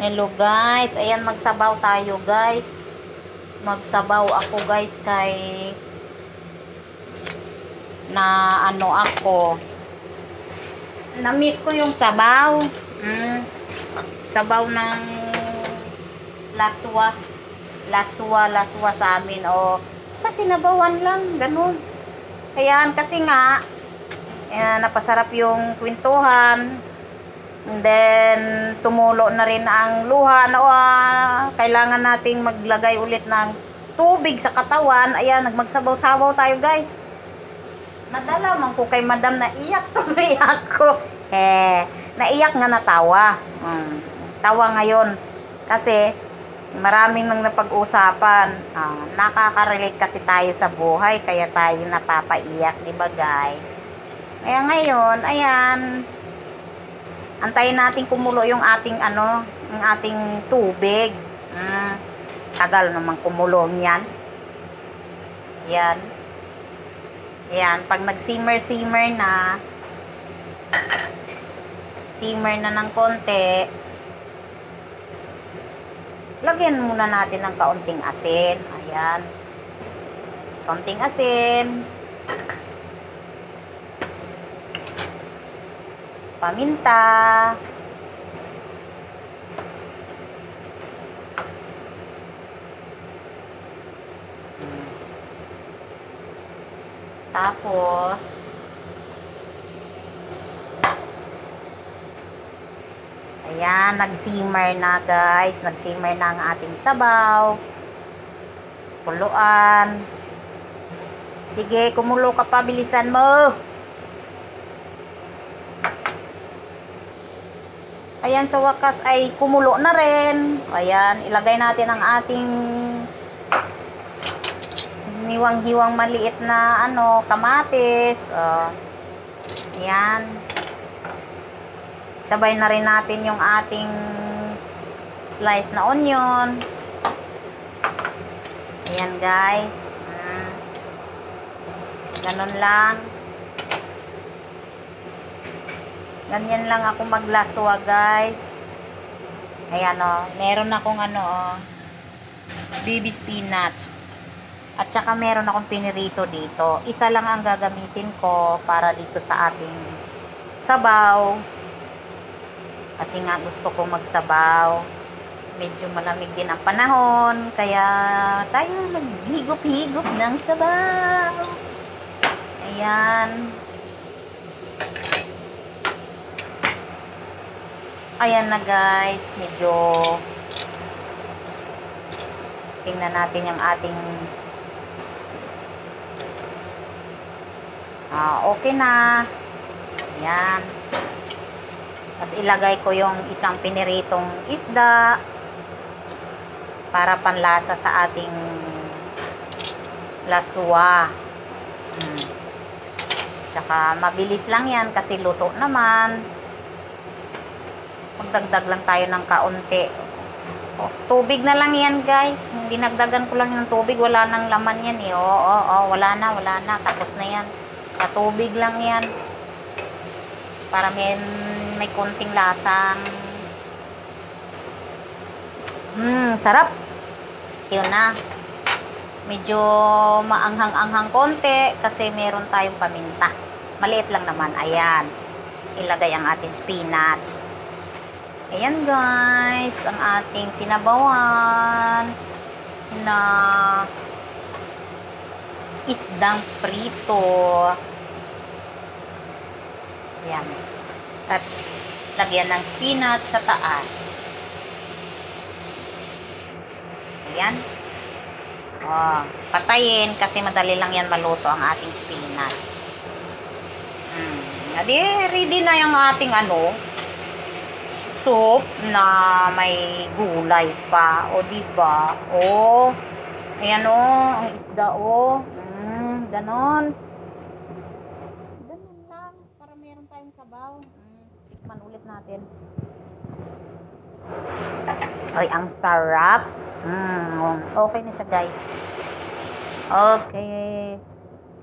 Hello guys, ayan magsabaw tayo guys. Magsabaw ako guys kay na ano ako. Na-miss ko yung sabaw. Sabaw ng laswa. Laswa sa amin o basta sinabawan lang, ganun. Ayan kasi nga napasarap yung kwentuhan. And then, tumulo na rin ang luha na kailangan nating maglagay ulit ng tubig sa katawan. Ayan, nagmagsabaw-sabaw tayo guys. Nadala man ko kay madam na iyak tuloy ako. Naiyak nga natawa. Tawa ngayon. Kasi, maraming nang napag-usapan. Nakaka-relate kasi tayo sa buhay, kaya tayo napapaiyak, diba guys? Kaya ngayon, ayan, antayin natin kumulo yung ating yung ating tubig. Tagal naman kumulo niyan. Yan. Yan, pag nag-simmer na ng konti, lagyan muna natin ng kaunting asin. Ayan. Kaunting asin. Paminta. Tapos ayan, nag-simmer na guys. Nag-simmer na ang ating sabaw. Kuluan. Sige, kumulo ka pa, bilisan mo. Ayan, sa wakas ay kumulo na rin. Ayan, ilagay natin ang ating hiwang-hiwang maliit na kamatis. Ayan. Sabay na rin natin yung ating slice na onion. Ayan guys. Ganun lang. Ganyan lang ako maglaswa guys. Ayan meron akong baby spinach. At saka meron akong pinirito dito. Isa lang ang gagamitin ko para dito sa ating sabaw. Kasi nga gusto kong magsabaw. Medyo malamig din ang panahon. Kaya tayo maghigop-higop ng sabaw. Ayan. Ayan na guys, medyo tingnan natin yung ating okay na. Ayan. Tapos ilagay ko yung isang piniritong isda para panlasa sa ating laswa. Tsaka mabilis lang yan kasi luto naman. Magdagdag lang tayo ng kaunti. Tubig na lang yan guys. Hindi nagdagan ko lang ng tubig. Wala nang laman yan eh. Wala na. Tapos na yan. Sa tubig lang yan. Para may konting lasang. Sarap. Yun na. Medyo maanghang-anghang konti kasi meron tayong paminta. Maliit lang naman. Ayan. Ilagay ang ating spinach. Ayan guys, ang ating sinabawan na isdang prito. Ayan. Tapos, lagyan ng spinach sa taas. Ayan. Patayin kasi madali lang yan maluto ang ating spinach. Ready na yung ating soup na may gulay pa. Diba? Ayan ang isda ganon. Ganon lang. Para meron tayong sabaw. Tikman ulit natin. Ay, ang sarap. Okay na siya guys. Okay.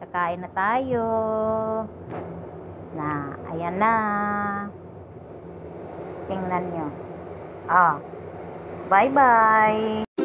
Kakain na tayo. Ayan na. Tingnan nyo. Bye-bye!